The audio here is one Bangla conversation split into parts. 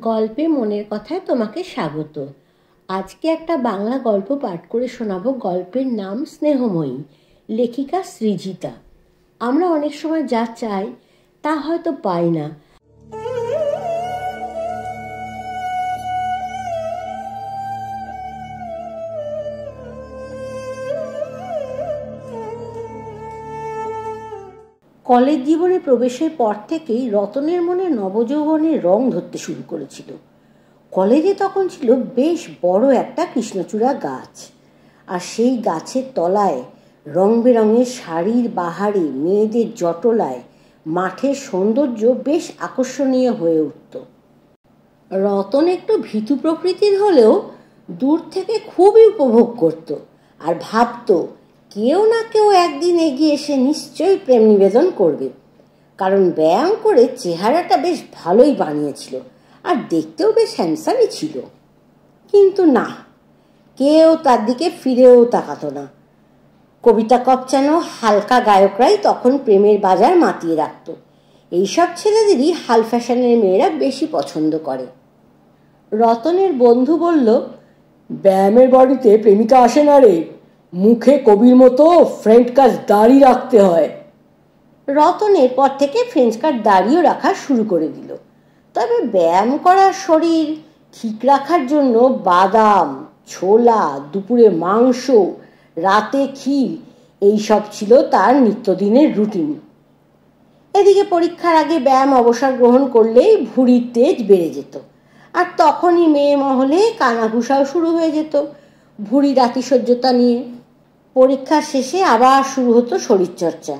গল্পে মনের কথায় তোমাকে স্বাগত। আজকে একটা বাংলা গল্প পাঠ করে শোনাবো। গল্পের নাম স্নেহময়ী, লেখিকা সৃজিতা। আমরা অনেক সময় যা চাই তা হয়তো পাই না। কলেজ জীবনে প্রবেশের পর থেকেই রতনের মনে নবযৌবনের রং ধরতে শুরু করেছিল। কলেজে তখন ছিল বেশ বড় একটা কৃষ্ণচূড়া গাছ, আর সেই গাছের তলায় রং বেরঙের শাড়ির বাহারে মেয়েদের জটলায় মাঠের সৌন্দর্য বেশ আকর্ষণীয় হয়ে উঠত। রতন একটু ভীতু প্রকৃতির হলেও দূর থেকে খুবই উপভোগ করত আর ভাবত কেউ না কেউ একদিন এগিয়ে এসে নিশ্চয়ই প্রেম নিবেদন করবে, কারণ ব্যায়াম করে চেহারাটা বেশ ভালোই বানিয়েছিল আর দেখতেও বেশ হ্যান্ডসামই ছিল। কিন্তু না, কেউ তার দিকে ফিরেও তাকাতো না। কবিতা কপচানো হালকা গায়করাই তখন প্রেমের বাজার মাতিয়ে রাখত। এইসব ছেলেদেরই হাল ফ্যাশনের মেয়েরা বেশি পছন্দ করে। রতনের বন্ধু বলল, ব্যায়ামের বাড়িতে প্রেমিকা আসে না রে, মুখে কবির মতো ফ্রেঞ্চ কাট দাড়ি রাখতে হয়। রতন এরপর থেকে ফ্রেঞ্চ কাট দাড়িও রাখা শুরু করে দিল। তবে ব্যায়াম করার শরীর ঠিক রাখার জন্য বাদাম, ছোলা, দুপুরে মাংস, রাতে ক্ষীর, এইসব ছিল তার নিত্যদিনের রুটিন। এদিকে পরীক্ষার আগে ব্যায়াম অবসর গ্রহণ করলেই ভুঁড়ির তেজ বেড়ে যেত, আর তখনই মেয়ে মহলে কানাঘুষাও শুরু হয়ে যেত ভুঁড়ির আতিশয্যতা নিয়ে। পরীক্ষার শেষে আবার শুরু হতো শরীরচর্চা।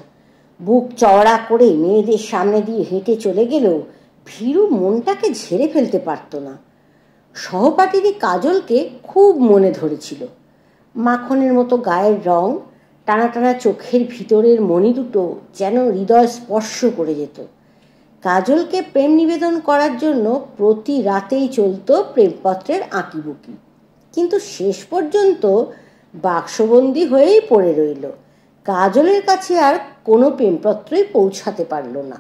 বুক চওড়া করে মেয়েদের সামনে দিয়ে হেঁটে চলে গেলেও ভীরু মনটাকে ঝেড়ে ফেলতে পারত না। সহপাঠীরই কাজলকে খুব মনে ধরেছিল। মাখনের মতো গায়ের রং, টানা টানা চোখের ভিতরের মণি দুটো যেন হৃদয় স্পর্শ করে যেত। কাজলকে প্রেম নিবেদন করার জন্য প্রতি রাতেই চলত প্রেমপত্রের আঁকিবুকি, কিন্তু শেষ পর্যন্ত বাক্সবন্দি হয়েই পড়ে রইল। কাজলের কাছে আর কোনো প্রেমপত্রই পৌঁছাতে পারল না।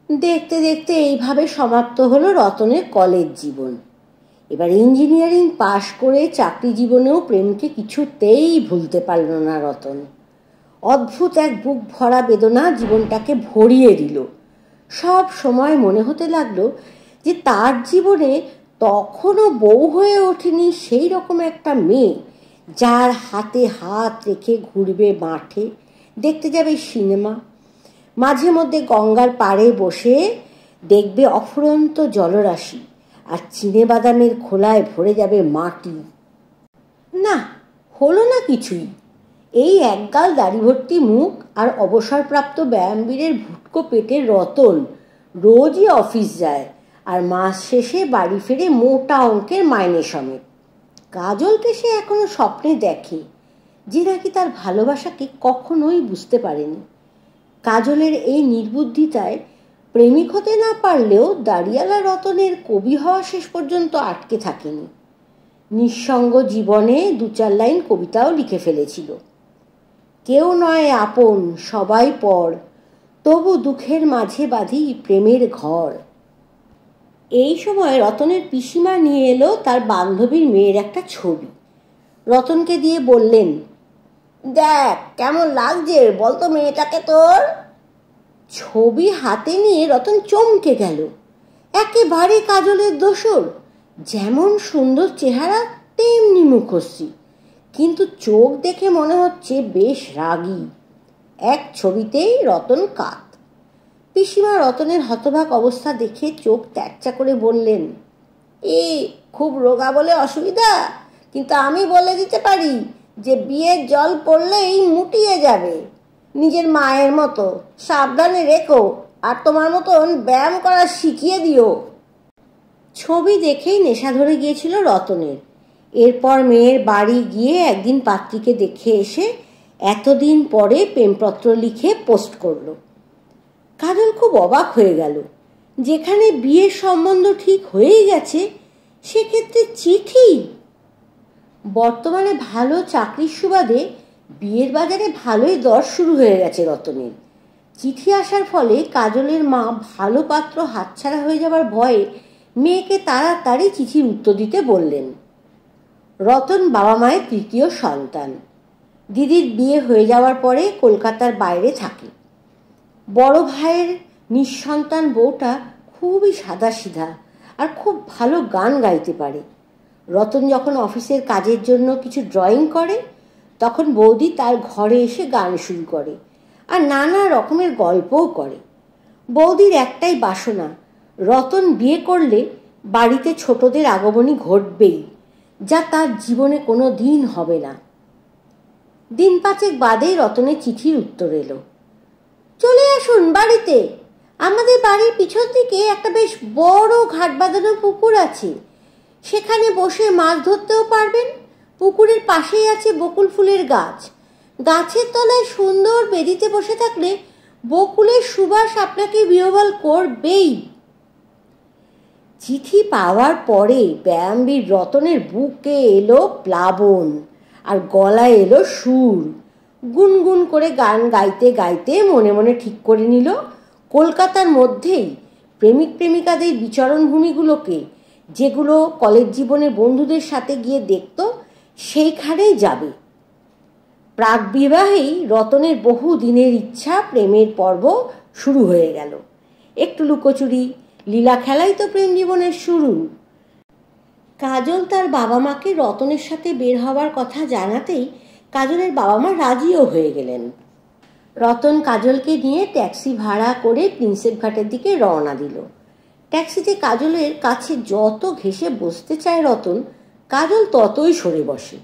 দেখতে দেখতে এইভাবে সমাপ্ত হলো রতনের কলেজ জীবন। এবার ইঞ্জিনিয়ারিং পাশ করে চাকরি জীবনেও প্রেমকে কিছুতেই ভুলতে পারল না রতন। অদ্ভুত এক বুক ভরা বেদনা জীবনটাকে ভরিয়ে দিল। সব সময় মনে হতে লাগলো যে তার জীবনে তখনও বউ হয়ে ওঠেনি সেই রকম একটা মেয়ে, যার হাতে হাত রেখে ঘুরবে মাঠে, দেখতে যাবে সিনেমা, মাঝে মধ্যে গঙ্গার পাড়ে বসে দেখবে অফুরন্ত জলরাশি, আর চিনে বাদামের খোলায় ভরে যাবে মাটি। না, হলো না কিছুই। এই একগাল দাড়ি ভর্তি মুখ আর অবসরপ্রাপ্ত ব্যায়ামবীরের ভুটকো পেটের রতন রোজই অফিস যায় আর মাস শেষে বাড়ি ফিরে মোটা অঙ্কের মাইনে সমেত। কাজলকে সে এখনো স্বপ্নে দেখে, যে নাকি তার ভালোবাসাকে কখনোই বুঝতে পারেনি। কাজলের এই নির্বুদ্ধিতায় প্রেমিক হতে না পারলেও দাড়িয়ালা রতনের কবি হওয়া শেষ পর্যন্ত আটকে থাকেনি। নিঃসঙ্গ জীবনে 2-4 লাইন কবিতাও লিখে ফেলেছিল। কেউ নয় আপন, সবাই পর, তবু দুঃখের মাঝে বাঁধি প্রেমের ঘর। এই সময় রতনের পিসিমা নিয়ে এলো তার বান্ধবীর মেয়ের একটা ছবি। রতনকে দিয়ে বললেন, দেখ কেমন লাগছে বলতো মেয়েটাকে তোর। ছবি হাতে নিয়ে রতন চমকে গেল। একেবারে কাজলের দোসর, যেমন সুন্দর চেহারা তেমনি মুখশ্রী, কিন্তু চোখ দেখে মনে হচ্ছে বেশ রাগী। এক ছবিতেই রতন কাত। পিসিমা রতনের হতবাক অবস্থা দেখে চোখ ত্যাকচা করে বললেন, খুব রোগা বলে অসুবিধা, কিন্তু আমি বলে দিতে পারি যে বিয়ের জল পড়লেই মুটিয়ে যাবে। নিজের মায়ের মতো সাবধানে রেখো, আর তোমার মতন ব্যায়াম করা শিখিয়ে দিও। ছবি দেখেই নেশা ধরে গিয়েছিল রতনের। এরপর মেয়ের বাড়ি গিয়ে একদিন পাত্রীকে দেখে এসে এতদিন পরে প্রেমপত্র লিখে পোস্ট করলো। কাজল খুব অবাক হয়ে গেল। যেখানে বিয়ের সম্বন্ধ ঠিক হয়েই গেছে, সেক্ষেত্রে চিঠি। বর্তমানে ভালো চাকরির সুবাদে বিয়ের বাজারে ভালোই দর শুরু হয়ে গেছে রতনের। চিঠি আসার ফলে কাজলের মা ভালো পাত্র হাতছাড়া হয়ে যাবার ভয়ে মেয়েকে তাড়াতাড়ি চিঠির উত্তর দিতে বললেন। রতন বাবা মায়ের তৃতীয় সন্তান। দিদির বিয়ে হয়ে যাওয়ার পরে কলকাতার বাইরে থাকে। বড় ভাইয়ের নিঃসন্তান বউটা খুবই সাদাসিধা আর খুব ভালো গান গাইতে পারে। রতন যখন অফিসের কাজের জন্য কিছু ড্রয়িং করে তখন বৌদি তার ঘরে এসে গান শুরু করে আর নানা রকমের গল্পও করে। বৌদির একটাই বাসনা, রতন বিয়ে করলে বাড়িতে ছোটদের আগমনী ঘটবেই, যা তার জীবনে কোনো দিন হবে না। দিন পাঁচেক বাদেই রতনের চিঠির উত্তর এলো। চলে আসুন বাড়িতে। আমাদের বাড়ির পিছন দিকে একটা বেশ বড় ঘাট বাঁধানো পুকুর আছে, সেখানে বসে মাছ ধরতেও পারবেন। পুকুরের পাশেই আছে বকুল ফুলের গাছ। গাছের তলায় সুন্দর বেদিতে বসে থাকলে বকুলের সুবাস আপনাকে বিহ্বল করবেই। চিঠি পাওয়ার পরে ব্যায়ামবীর রতনের বুকে এলো প্লাবন আর গলায় এলো সুর। গুনগুন করে গান গাইতে গাইতে মনে মনে ঠিক করে নিল কলকাতার মধ্যেই প্রেমিক প্রেমিকাদের বিচরণ ভূমিগুলোকে, যেগুলো কলেজ জীবনে বন্ধুদের সাথে গিয়ে দেখত, সেইখানেই যাবে। প্রাক বিবাহেই রতনের বহু দিনের ইচ্ছা প্রেমের পর্ব শুরু হয়ে গেল। একটু লুকোচুরি লীলা খেলাই তো প্রেম জীবনের শুরু। কাজল তার বাবা মাকে রতনের সাথে বের হওয়ার কথা জানাতেই কাজলের বাবা মা রাজিও হয়ে গেলেন। রতন কাজলকে নিয়ে ট্যাক্সি ভাড়া করে প্রিন্সেপ ঘাটের দিকে রওনা দিল। ট্যাক্সিতে কাজলের কাছে যত ঘেঁষে বসতে চায় রতন, কাজল ততই সরে বসে।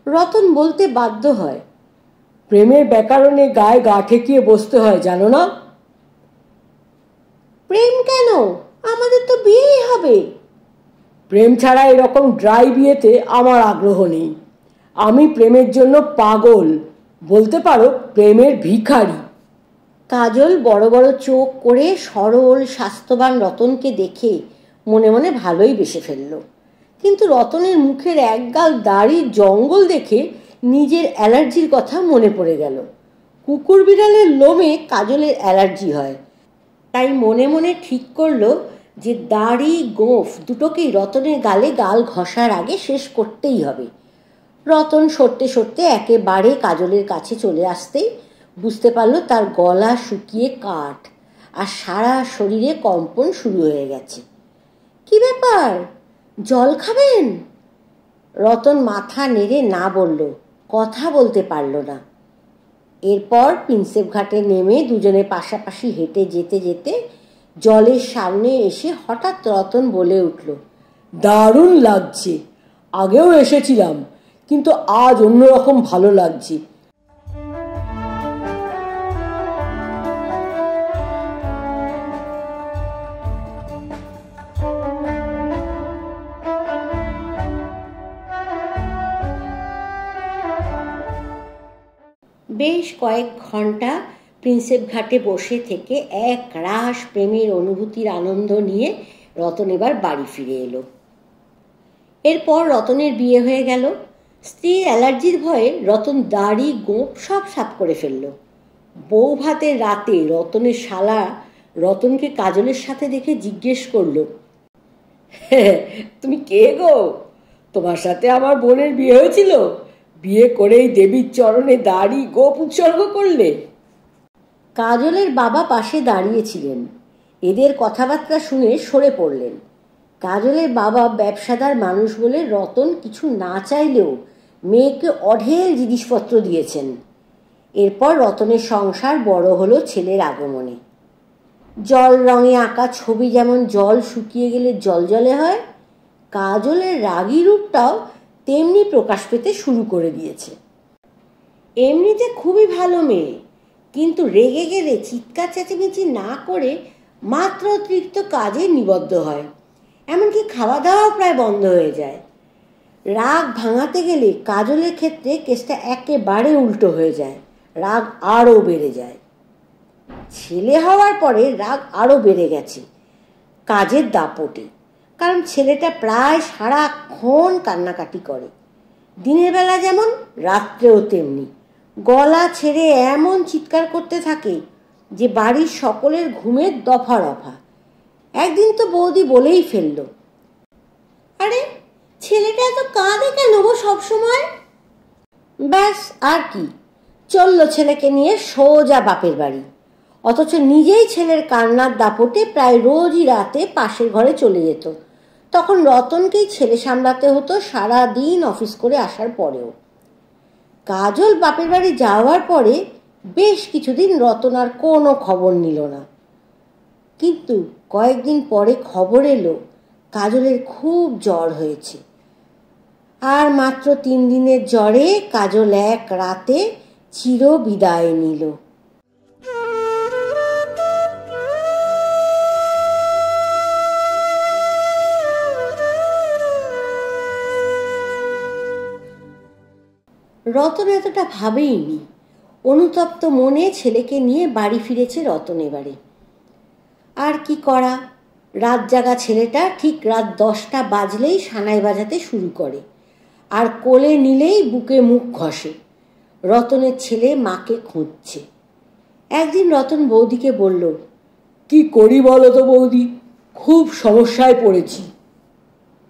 রতন বলতে বাধ্য হয়, প্রেমের ব্যাকরণে গায়ে গা ঠেকিয়ে বসতে হয় জানো না? প্রেম কেন? আমাদের তো বিয়েই হবে। প্রেম ছাড়া এরকম ড্রাই বিয়েতে আমার আগ্রহ নেই। আমি প্রেমের জন্য পাগল, বলতে পারো প্রেমের ভিখারি। কাজল বড় বড় চোখ করে সরল স্বাস্থ্যবান রতনকে দেখে মনে মনে ভালোই বেসে ফেলল। কিন্তু রতনের মুখের একগাল দাড়ির জঙ্গল দেখে নিজের অ্যালার্জির কথা মনে পড়ে গেল। কুকুর বিড়ালের লোমে কাজলের অ্যালার্জি হয়। তাই মনে মনে ঠিক করলো যে দাড়ি গোঁফ দুটোকেই রতনের গালে গাল ঘষার আগে শেষ করতেই হবে। রতন সরতে সরতে একেবারে কাজলের কাছে চলে আসতেই বুঝতে পারল তার গলা শুকিয়ে কাঠ আর সারা শরীরে কম্পন শুরু হয়ে গেছে। কি ব্যাপার, জল খাবেন? রতন মাথা নেড়ে না বলল, কথা বলতে পারল না। এরপর প্রিন্সেপ ঘাটে নেমে দুজনে পাশাপাশি হেঁটে যেতে যেতে জলের সামনে এসে হঠাৎ রতন বলে উঠল, দারুণ লাগছে। আগেও এসেছিলাম, কিন্তু আজ অন্যরকম ভালো লাগছে। বেশ কয়েক ঘন্টা প্রিন্সেপ ঘাটে বসে থেকে এক রাস প্রেমের অনুভূতির আনন্দ নিয়ে রতন এবার বাড়ি ফিরে এলো। এরপর রতনের বিয়ে হয়ে গেল। স্ত্রীর অ্যালার্জির ভয়ে রতন দাড়ি গোঁফ সব সাফ করে ফেলল। বউ ভাতের রাতে রতনের শালা রতনকে কাজলের সাথে দেখে জিজ্ঞেস করল, তুমি কে গো? তোমার সাথে আমার বোনের বিয়ে হয়েছিল? বিয়ে করেই দেবীর চরণে দাড়ি গোঁফ উৎসর্গ করলে? কাজলের বাবা পাশে দাঁড়িয়েছিলেন। এদের কথাবার্তা শুনে সরে পড়লেন। কাজলের বাবা ব্যবসাদার মানুষ বলে রতন কিছু না চাইলেও মেয়েকে অঢেল জিনিসপত্র দিয়েছেন। এরপর রতনের সংসার বড় হলো ছেলের আগমনে। জল রঙে আঁকা ছবি যেমন জল শুকিয়ে গেলে জলজলে হয়, কাজলের রাগী রূপটাও তেমনি প্রকাশ পেতে শুরু করে দিয়েছে। এমনিতে খুবই ভালো মেয়ে, কিন্তু রেগে গেলে চিৎকার চেঁচামেচি না করে মাত্র অতিরিক্ত কাজে নিবদ্ধ হয়। এমনকি খাওয়া দাওয়াও প্রায় বন্ধ হয়ে যায়। রাগ ভাঙাতে গেলে কাজলের ক্ষেত্রে কেসটা একেবারে উল্টো হয়ে যায়, রাগ আরও বেড়ে যায়। ছেলে হওয়ার পরে রাগ আরও বেড়ে গেছে কাজের দাপটে, কারণ ছেলেটা প্রায় সারাক্ষণ কান্নাকাটি করে। দিনের বেলা যেমন, রাত্রেও তেমনি। গলা ছেড়ে এমন চিৎকার করতে থাকে যে বাড়ির সকলের ঘুমের দফা রফা। একদিন তো বৌদি বলেই ফেলল, আরে ছেলেটা এত কাঁদে কেন গো সবসময়? ব্যাস আর কি, চলল ছেলেকে নিয়ে সোজা বাপের বাড়ি। অথচ নিজেই ছেলের কান্নার দাপটে প্রায় রোজই রাতে পাশের ঘরে চলে যেত। তখন রতনকেই ছেলে সামলাতে হতো সারা দিন অফিস করে আসার পরেও। কাজল বাপের বাড়ি যাওয়ার পরে বেশ কিছুদিন রতন আর কোনো খবর নিল না। কিন্তু কয়েকদিন পরে খবর এলো কাজলের খুব জ্বর হয়েছে। আর মাত্র 3 দিনের জ্বরে কাজল এক রাতে চির বিদায় নিল। রতন এতটা ভাবেইনি। অনুতপ্ত মনে ছেলেকে নিয়ে বাড়ি ফিরেছে রতন এবারে। আর কি করা, রাত জাগা ছেলেটা ঠিক রাত 10টা বাজলেই সানাই বাজাতে শুরু করে, আর কোলে নিলেই বুকে মুখ ঘষে। রতনের ছেলে মাকে খুঁজছে। একদিন রতন বৌদিকে বলল, কি করি বলো তো বৌদি, খুব সমস্যায় পড়েছি।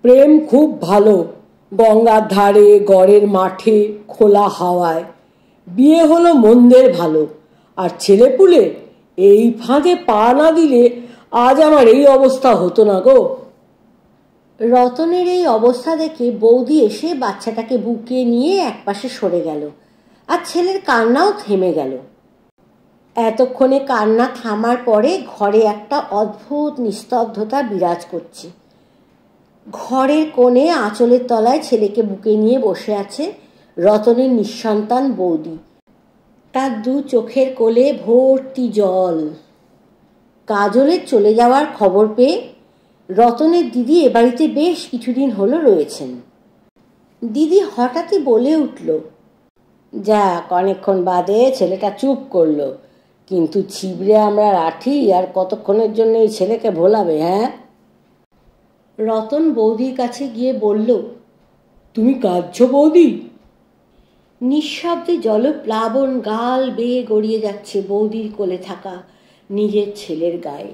প্রেম খুব ভালো, গঙ্গার ধারে, গড়ের মাঠে, খোলা হাওয়ায়। বিয়ে হলো মন্দের ভালো, আর ছেলেপুলে এই ফাঁদে পা না দিলে আজ আমার এই অবস্থা হতো না গো। রতনের এই অবস্থা দেখে বৌদি এসে বাচ্চাটাকে বুকে নিয়ে একপাশে সরে গেল, আর ছেলের কান্নাও থেমে গেল। এতক্ষণে কান্না থামার পরে ঘরে একটা অদ্ভুত নিস্তব্ধতা বিরাজ করছে। ঘরের কোণে আঁচলের তলায় ছেলেকে বুকে নিয়ে বসে আছে রতনের নিঃসন্তান বৌদি। তার 2 চোখের কোলে ভর্তি জল। কাজলের চলে যাওয়ার খবর পেয়ে রতনের দিদি এ বাড়িতে বেশ কিছুদিন হলো রয়েছেন। দিদি হঠাৎই বলে উঠল, যাক অনেকক্ষণ বাদে ছেলেটা চুপ করলো, কিন্তু ছিবড়ে আমরা লাঠি আর কতক্ষণের জন্য এই ছেলেকে ভোলাবে? হ্যাঁ। রতন বৌদির কাছে গিয়ে বলল, তুমি কাঁদছো বৌদি? নিঃশব্দে জলপ্লাবন গাল বেয়ে গড়িয়ে যাচ্ছে বৌদির কোলে থাকা নিজের ছেলের গায়ে।